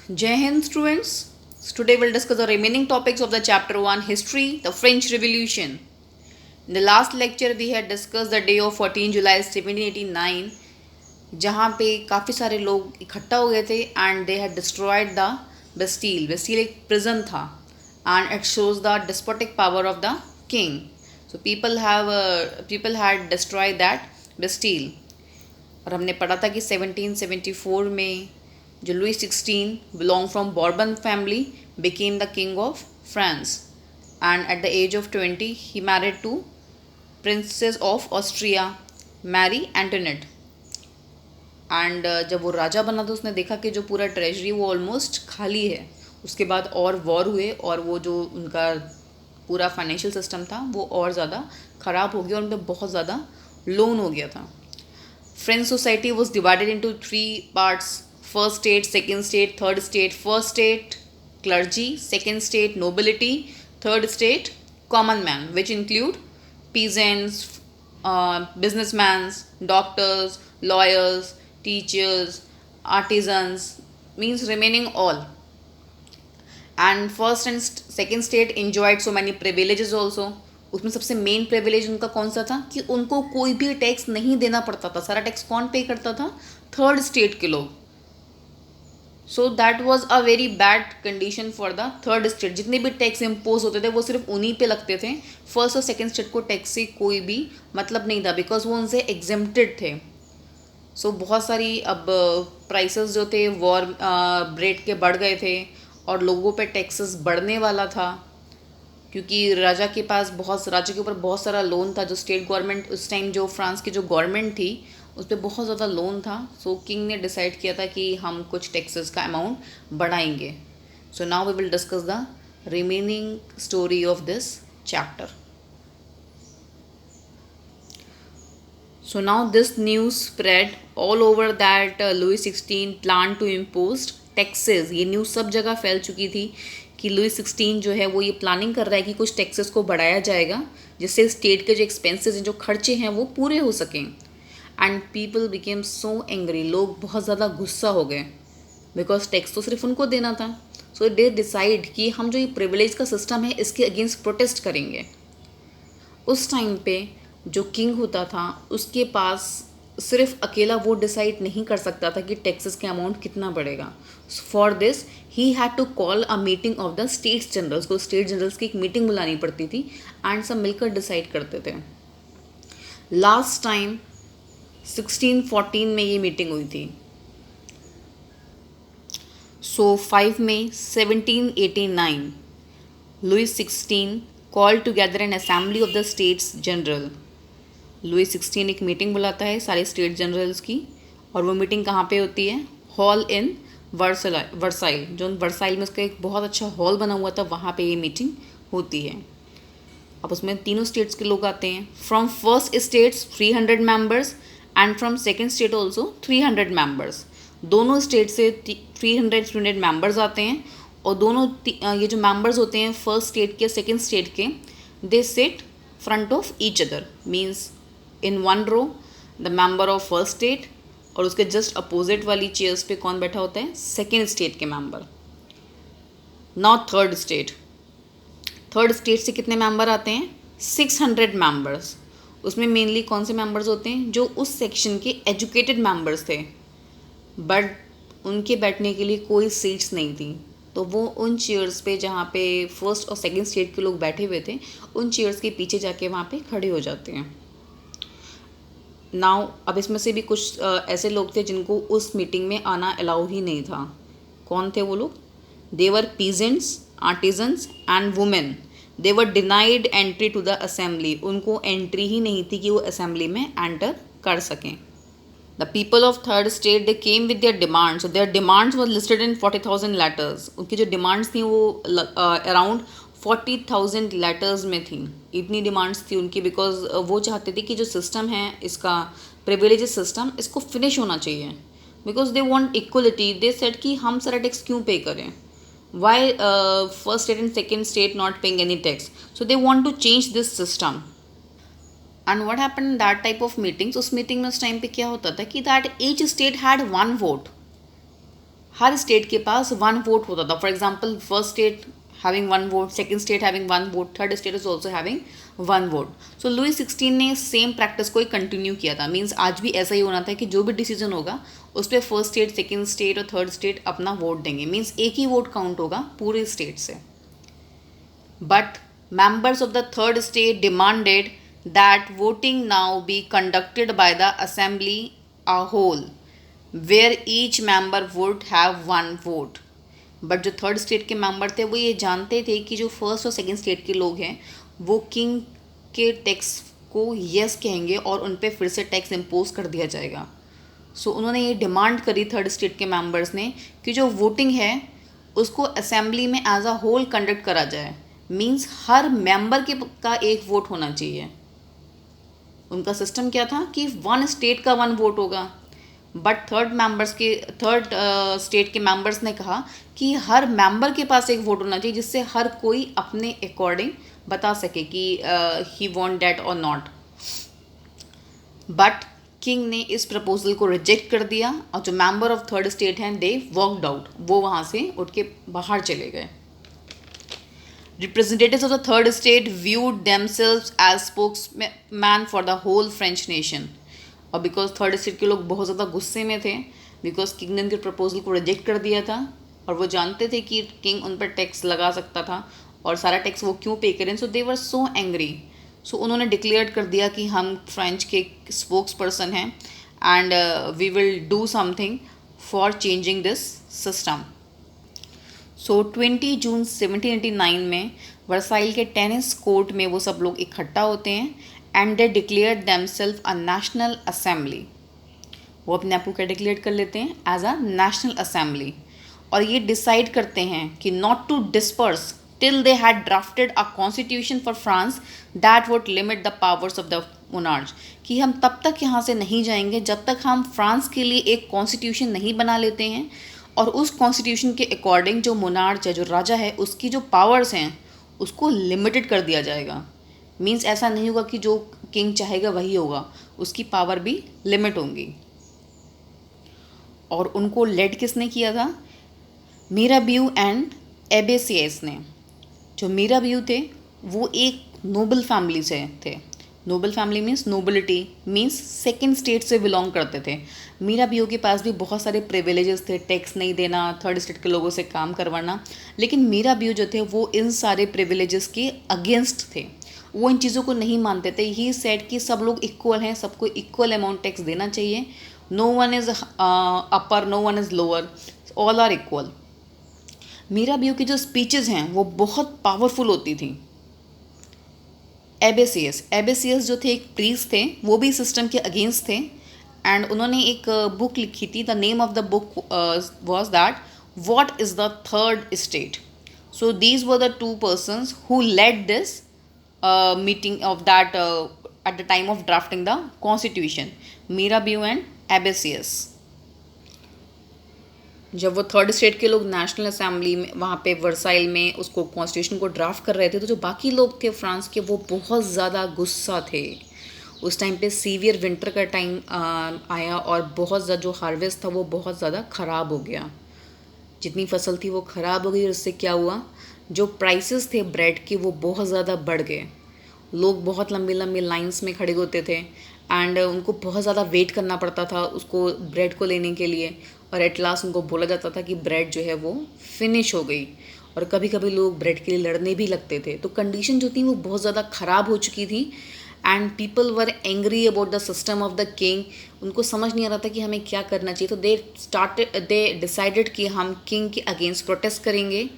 Jai Hind students. Today we'll discuss the remaining topics of the chapter 1 History, the French Revolution. In the last lecture we had discussed the day of 14 July 1789 जहाँ पे काफ़ी सारे लोग इकट्ठा हो गए थे and they had destroyed the Bastille. Bastille एक प्रिजन था and it shows the despotic power of the king. So people had destroyed that Bastille. और हमने पढ़ा था कि 1774 में जो Louis 16 belong from Bourbon family became the king of France and at the age of 20 he married to princess of Austria Marie Antoinette. And जब वो राजा बना तो उसने देखा कि जो पूरा ट्रेजरी वो ऑलमोस्ट खाली है. उसके बाद और वॉर हुए और वो जो उनका पूरा फाइनेंशियल सिस्टम था वो और ज़्यादा ख़राब हो गया और उन पर बहुत ज़्यादा लोन हो गया था. French society was divided into three parts: first state, second state, third state. First state clergy, second state nobility, third state common man, which include peasants, businessmen, doctors, lawyers, teachers, artisans, means remaining all. And first and second state enjoyed so many privileges also. उसमें सबसे main privilege उनका कौन सा था कि उनको कोई भी टैक्स नहीं देना पड़ता था. सारा टैक्स कौन पे करता था? थर्ड स्टेट के लोग. So that was a very bad condition for the third state. जितने भी टैक्स इम्पोज होते थे वो सिर्फ उन्हीं पे लगते थे. फर्स्ट और सेकेंड स्टेट को टैक्स से कोई भी मतलब नहीं था बिकॉज वो उनसे एग्जेम्प्टेड थे. सो बहुत सारी अब प्राइसेस जो थे वॉर ब्रेड के बढ़ गए थे और लोगों पे टैक्सेस बढ़ने वाला था क्योंकि राजा के ऊपर बहुत सारा लोन था. जो स्टेट गवर्नमेंट उस टाइम जो फ्रांस की जो गवर्नमेंट थी उस पर बहुत ज़्यादा लोन था. सो किंग ने डिसाइड किया था कि हम कुछ टैक्सेस का अमाउंट बढ़ाएंगे. So now we will discuss the remaining story of this chapter. So now this news spread all over that Louis 16 plan to impose taxes. ये न्यूज़ सब जगह फैल चुकी थी कि लुई 16 जो है वो ये प्लानिंग कर रहा है कि कुछ टैक्सेस को बढ़ाया जाएगा जिससे स्टेट के जो एक्सपेंसेस हैं जो खर्चे हैं वो पूरे हो सकें. And people became so angry. लोग बहुत ज़्यादा गुस्सा हो गए बिकॉज टैक्स तो सिर्फ उनको देना था. सो दे डिसाइड कि हम जो ये प्रिविलेज का सिस्टम है इसके अगेंस्ट प्रोटेस्ट करेंगे. उस टाइम पे जो किंग होता था उसके पास सिर्फ अकेला वो डिसाइड नहीं कर सकता था कि टैक्सेस का अमाउंट कितना बढ़ेगा. For this he had to call a meeting of the states generals. को स्टेट जनरल्स की एक मीटिंग बुलानी पड़ती थी एंड सब मिलकर डिसाइड करते थे. लास्ट टाइम 1614 में ये मीटिंग हुई थी. सो 5 मई 1789 Louis 16 call together N assembly of the states general. Louis 16 एक मीटिंग बुलाता है सारे स्टेट जनरल्स की और वो मीटिंग कहाँ पे होती है? हॉल इन वर्साइल. जो वर्साइल में उसका एक बहुत अच्छा हॉल बना हुआ था वहाँ पे ये मीटिंग होती है. अब उसमें तीनों स्टेट्स के लोग आते हैं. From first states 300 members and from second state also 300 members. दोनों स्टेट से 300 मेंबर्स आते हैं और दोनों ये जो मेंबर्स होते हैं फर्स्ट स्टेट के सेकेंड स्टेट के they sit front of each other. Means in one row the member of first state और उसके जस्ट अपोजिट वाली चेयर्स पे कौन बैठा होता है? सेकेंड स्टेट के member. Now third state. Third state से कितने मेंबर आते हैं? 600 मेंबर्स. उसमें मेनली कौन से मेंबर्स होते हैं? जो उस सेक्शन के एजुकेटेड मेंबर्स थे बट उनके बैठने के लिए कोई सीट्स नहीं थी. तो वो उन चेयर्स पे जहाँ पे फर्स्ट और सेकेंड स्टेट के लोग बैठे हुए थे उन चेयर्स के पीछे जाके वहाँ पे खड़े हो जाते हैं. नाउ अब इसमें से भी कुछ ऐसे लोग थे जिनको उस मीटिंग में आना अलाउ ही नहीं था. कौन थे वो लोग? They were peasants, artisans and women. They were denied entry to the assembly. उनको एंट्री ही नहीं थी कि वो असेंबली में एंटर कर सकें. The people of third state they came with their demands. Their demands was listed in 40,000 letters. उनकी जो डिमांड्स थी वो अराउंड 40,000 लेटर्स में थी. इतनी डिमांड्स थी उनकी बिकॉज वो चाहते थे कि जो सिस्टम है इसका प्रिविलेजेस सिस्टम इसको फिनिश होना चाहिए because they want equality. They said कि हम सारा टैक्स क्यों पे करें? Why first state and second state not paying any tax? So they want to change this system. And what happened in that type of meetings? उस meeting में उस time पे क्या होता था कि that each state had one vote. हर स्टेट के पास 1 वोट होता था. For example first state having 1 vote, second state having 1 vote, third state is also having 1 vote. So Louis 16 ने सेम प्रैक्टिस को ही कंटिन्यू किया था. मीन्स आज भी ऐसा ही होना था कि जो भी डिसीजन होगा उस पर फर्स्ट स्टेट, सेकेंड स्टेट और थर्ड स्टेट अपना वोट देंगे. मीन्स एक ही वोट काउंट होगा पूरे स्टेट से. But members of the third state demanded that voting now be conducted by the assembly a whole, where each member would have 1 vote. But जो third state के member थे वो ये जानते थे कि जो फर्स्ट और सेकंड स्टेट के लोग हैं वो किंग के टैक्स को यस कहेंगे और उन पर फिर से टैक्स इम्पोज कर दिया जाएगा. सो उन्होंने ये डिमांड करी थर्ड स्टेट के मेंबर्स ने कि जो वोटिंग है उसको असेंबली में एज अ होल कंडक्ट करा जाए. मीन्स हर मेंबर का एक वोट होना चाहिए. उनका सिस्टम क्या था कि 1 स्टेट का 1 वोट होगा. बट थर्ड स्टेट के मेंबर्स ने कहा कि हर मेंबर के पास एक वोट होना चाहिए जिससे हर कोई अपने अकॉर्डिंग बता सके कि ही वांट दैट और नॉट. बट किंग ने इस प्रपोजल को रिजेक्ट कर दिया और जो मेंबर ऑफ थर्ड स्टेट हैं दे वॉकड आउट. वो वहाँ से उठ के बाहर चले गए. Representatives of the third state viewed themselves as spokesman for the whole French nation. और बिकॉज थर्ड स्टेट के लोग बहुत ज़्यादा गुस्से में थे बिकॉज किंग ने उनके प्रपोजल को रिजेक्ट कर दिया था और वो जानते थे कि किंग उन पर टैक्स लगा सकता था और सारा टैक्स वो क्यों पे करें. सो दे वर सो एंग्री. सो उन्होंने डिक्लेयर कर दिया कि हम फ्रेंच के स्पोक्स पर्सन हैं and we will do something for changing this system. So 20 June 1789 में वर्साइल के टेनिस कोर्ट में वो सब लोग इकट्ठा होते हैं and they declare themselves a national assembly. वो अपने आप को क्या डिक्लेयर कर लेते हैं एज अ नेशनल असेंबली. और ये डिसाइड करते हैं कि not to disperse till they had drafted a constitution for France that would limit the powers of the monarch. कि हम तब तक यहाँ से नहीं जाएंगे जब तक हम फ्रांस के लिए एक कॉन्स्टिट्यूशन नहीं बना लेते हैं और उस कॉन्स्टिट्यूशन के अकॉर्डिंग जो मोनार्च है, जो राजा है, उसकी जो पावर्स हैं उसको लिमिटेड कर दिया जाएगा. मीन्स ऐसा नहीं होगा कि जो किंग चाहेगा वही होगा, उसकी पावर भी लिमिट होंगी. और उनको लेड किसने किया था? मिराबियू एंड एबेसियस ने. जो मिराबियू थे वो एक नोबल फैमिली से थे. Nobel family means nobility, means second state से बिलोंग करते थे. मिराबियू के पास भी बहुत सारे प्रिविलेजेस थे, टैक्स नहीं देना, थर्ड स्टेट के लोगों से काम करवाना. लेकिन मिराबियू जो थे वो इन सारे प्रिविलेजेस के अगेंस्ट थे. वो इन चीज़ों को नहीं मानते थे. ही सेड कि सब लोग इक्वल हैं, सबको इक्वल अमाउंट टैक्स देना चाहिए. No one is upper, no one is lower, all are equal. Mirabeau की जो स्पीचेस हैं वो बहुत पावरफुल होती थी. एबेसियस जो थे एक प्रीस्ट थे, वो भी सिस्टम के अगेंस्ट थे एंड उन्होंने एक बुक लिखी थी. The name of the book was that what is the third state. So these were the 2 persons who led this meeting of that at the time of drafting the constitution, Mirabeau and Abbassius. जब वो third state के लोग national assembly में वहाँ पे Versailles में उसको constitution को ड्राफ्ट कर रहे थे तो जो बाकी लोग थे फ्रांस के वो बहुत ज़्यादा गुस्सा थे. उस टाइम पे सीवियर विंटर का टाइम आया और बहुत ज़्यादा जो हार्वेस्ट था वो बहुत ज़्यादा ख़राब हो गया. जितनी फसल थी वो ख़राब हो गई और इससे क्या हुआ, जो प्राइसेस थे ब्रेड के वो बहुत ज़्यादा बढ़ गए. लोग बहुत लंबी लंबी लाइंस में खड़े होते थे एंड उनको बहुत ज़्यादा वेट करना पड़ता था उसको ब्रेड को लेने के लिए. और एट लास्ट उनको बोला जाता था कि ब्रेड जो है वो फिनिश हो गई. और कभी कभी लोग ब्रेड के लिए लड़ने भी लगते थे. तो कंडीशन जो थी वो बहुत ज़्यादा ख़राब हो चुकी थी and people were angry about the system of the king. उनको समझ नहीं आ रहा था कि हमें क्या करना चाहिए. तो दे डिसाइडेड कि हम किंग के अगेंस्ट प्रोटेस्ट करेंगे.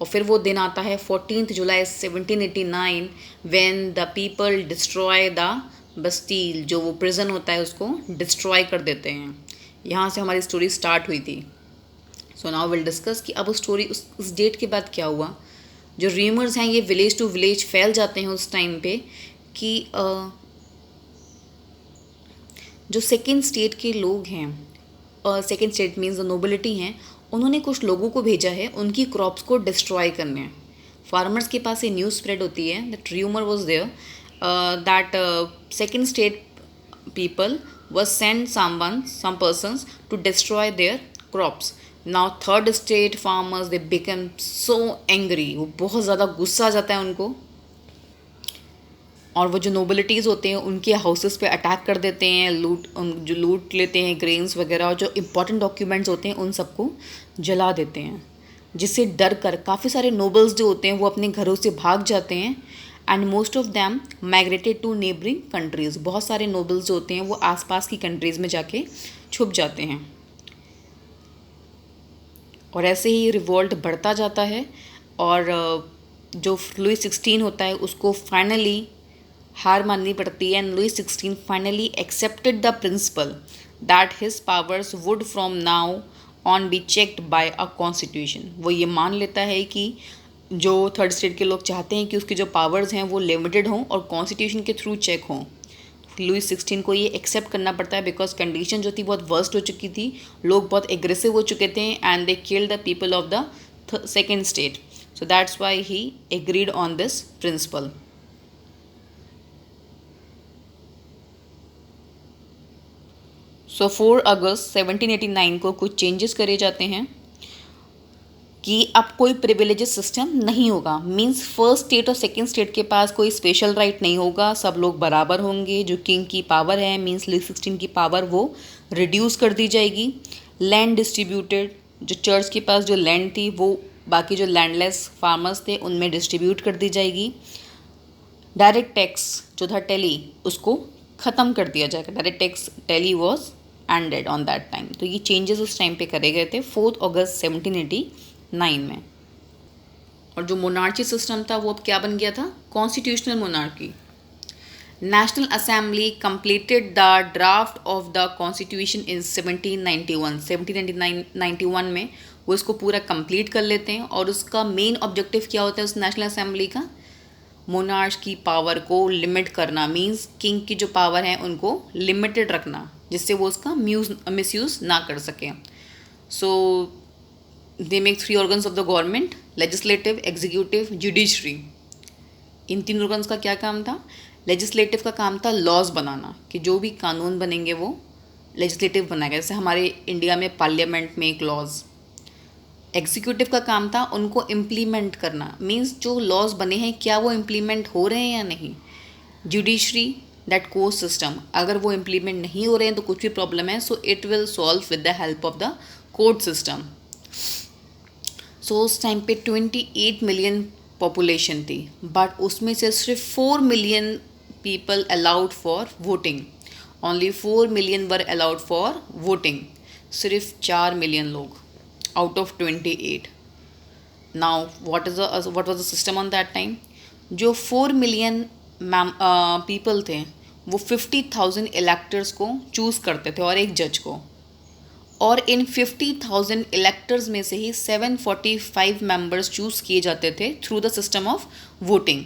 और फिर वो दिन आता है 14 जुलाई 1789 when the people destroy the Bastille. जो वो प्रिजन होता है उसको डिस्ट्रॉय कर देते हैं. यहाँ से हमारी स्टोरी स्टार्ट हुई थी. सो नाउ विल डिस्कस कि अब स्टोरी उस डेट के बाद क्या हुआ. जो र्यूमर्स हैं ये विलेज टू विलेज फैल जाते हैं उस टाइम पे कि जो सेकेंड स्टेट के लोग हैं, second state means the nobility हैं, उन्होंने कुछ लोगों को भेजा है उनकी क्रॉप्स को डिस्ट्रॉय करने. फार्मर्स के पास ये न्यूज़ स्प्रेड होती है that rumour was there that second state people was send some persons to destroy their crops. Now third state farmers they become so angry, वो बहुत ज़्यादा गुस्सा आ जाता है उनको, और वो जो नोबिलिटीज़ होते हैं उनके हाउसेस पे अटैक कर देते हैं, जो लूट लेते हैं ग्रेन्स वगैरह, और जो इंपॉर्टेंट डॉक्यूमेंट्स होते हैं उन सबको जला देते हैं, जिससे डर कर काफ़ी सारे नोबल्स जो होते हैं वो अपने घरों से भाग जाते हैं। And most of them migrated to neighbouring countries, बहुत सारे नोबल्स जो होते हैं वो आसपास की कंट्रीज़ में जाके छुप जाते हैं। और ऐसे ही रिवोल्ट बढ़ता जाता है, और जो लुई 16 होता है उसको फाइनली हार माननी पड़ती है, and Louis 16 finally accepted the principal that his powers wood from now on be checked by a constitution. वो ये मान लेता है कि जो थर्ड स्टेट के लोग चाहते हैं कि उसकी जो पावर्स हैं वो लिमिटेड हों और कॉन्स्टिट्यूशन के थ्रू चेक हों। लुई 16 को ये एक्सेप्ट करना पड़ता है बिकॉज कंडीशन जो थी बहुत वर्स्ट हो चुकी थी, लोग बहुत एग्रेसिव हो चुके थे, and they killed the people of the second state. So that's why he agreed on this principle. So 4 अगस्त 1789 को कुछ चेंजेस करे जाते हैं कि अब कोई प्रिविलेजेस सिस्टम नहीं होगा। मींस फर्स्ट स्टेट और सेकंड स्टेट के पास कोई स्पेशल राइट नहीं होगा, सब लोग बराबर होंगे। जो किंग की पावर है मींस लुई 16 की पावर वो रिड्यूस कर दी जाएगी। लैंड डिस्ट्रीब्यूटेड, जो चर्च के पास जो लैंड थी वो बाकी जो लैंडलेस फार्मर्स थे उनमें डिस्ट्रीब्यूट कर दी जाएगी। डायरेक्ट टैक्स जो था टेली उसको ख़त्म कर दिया जाएगा, direct tax tally was ended on that time. तो ये चेंजेस उस टाइम पे करे गए थे 4 अगस्त 1789 में। और जो मोनार्ची सिस्टम था वो अब क्या बन गया था, constitutional monarchy. National assembly completed the draft of the constitution in 1791। 1791 में वो इसको पूरा कंप्लीट कर लेते हैं, और उसका मेन ऑब्जेक्टिव क्या होता है उस नेशनल असेंबली का, मोनार्च की पावर को लिमिट करना। मींस किंग की जो पावर है उनको लिमिटेड रखना, जिससे वो उसका मिसयूज़ ना कर सके। So they make 3 organs of the government, legislative, executive, judiciary. इन 3 ऑर्गन्स का क्या काम था, लेजिस्लेटिव का काम था लॉज बनाना, कि जो भी कानून बनेंगे वो लेजिस्लेटिव बनाएगा, जैसे हमारे इंडिया में पार्लियामेंट में एक लॉज। एग्जीक्यूटिव का काम था उनको इम्प्लीमेंट करना, मींस जो लॉज बने हैं क्या वो इम्प्लीमेंट हो रहे हैं या नहीं। जुडिशरी, दैट कोर्ट सिस्टम, अगर वो इम्प्लीमेंट नहीं हो रहे हैं तो कुछ भी प्रॉब्लम है, so it will solve with the help of the court system. So उस टाइम पे 28 मिलियन पॉपुलेशन थी, बट उसमें से सिर्फ 4 million people allowed for voting. Only 4 million were allowed for voting, सिर्फ 4 मिलियन लोग out of 28. Now what was the system on that time? जो 4 million people थे वो 50,000 इलेक्टर्स को चूज़ करते थे और एक जज को, और इन 50,000 इलेक्टर्स में से ही 745 मेंबर्स चूज़ किए जाते थे through the system of voting,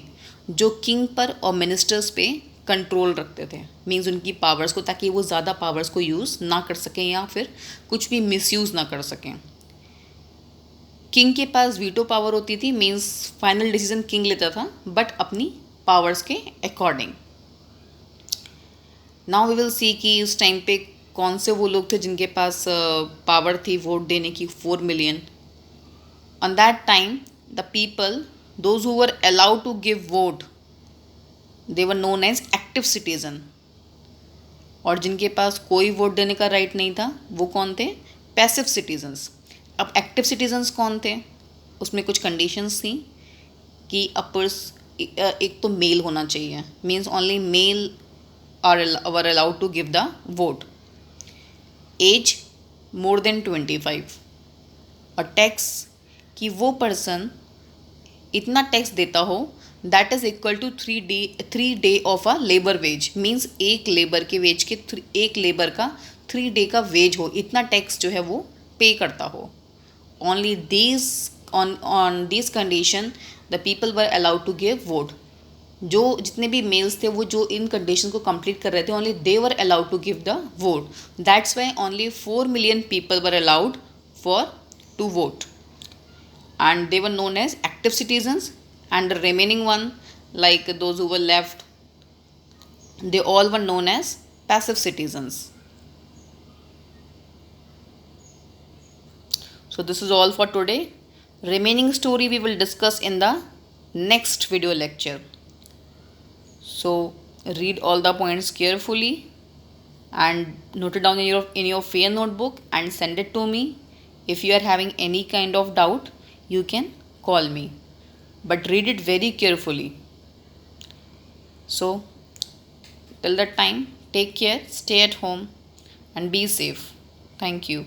जो किंग पर और मिनिस्टर्स पे कंट्रोल रखते थे, मींस उनकी पावर्स को, ताकि वो ज़्यादा पावर्स को यूज़ ना कर सकें या फिर कुछ भी मिसयूज़ ना कर सकें। किंग के पास वीटो पावर होती थी, मींस फाइनल डिसीजन किंग लेता था बट अपनी पावर्स के according. Now we will see कि उस टाइम पे कौन से वो लोग थे जिनके पास पावर थी वोट देने की 4 million. On that time the people those who were allowed to give vote they were known as active citizen, और जिनके पास कोई वोट देने का राइट नहीं था वो कौन थे, पैसिव सिटीजन्स। अब एक्टिव सिटीजन्स कौन थे, उसमें कुछ कंडीशंस थी कि एक तो मेल होना चाहिए, means only male were allowed to give the vote, as more than 25, और टैक्स कि वो पर्सन इतना टैक्स देता हो that is equal to 3 day of a labour wage, means एक लेबर के वेज के एक लेबर का 3 डे का वेज हो, इतना टैक्स जो है वो पे करता हो। Only on these condition the people were allowed to give vote. जो जितने भी मेल्स थे वो जो इन कंडीशन को कंप्लीट कर रहे थे only they were allowed to give the vote. That's why only 4 million people were allowed to vote, and they were known as active citizens, and the remaining one, like those who were left, they all were known as passive citizens. So this is all for today. Remaining story we will discuss in the next video lecture. So read all the points carefully and note it down in your fair notebook and send it to me. If you are having any kind of doubt, you can call me, but read it very carefully. So till that time, take care, stay at home and be safe. Thank you.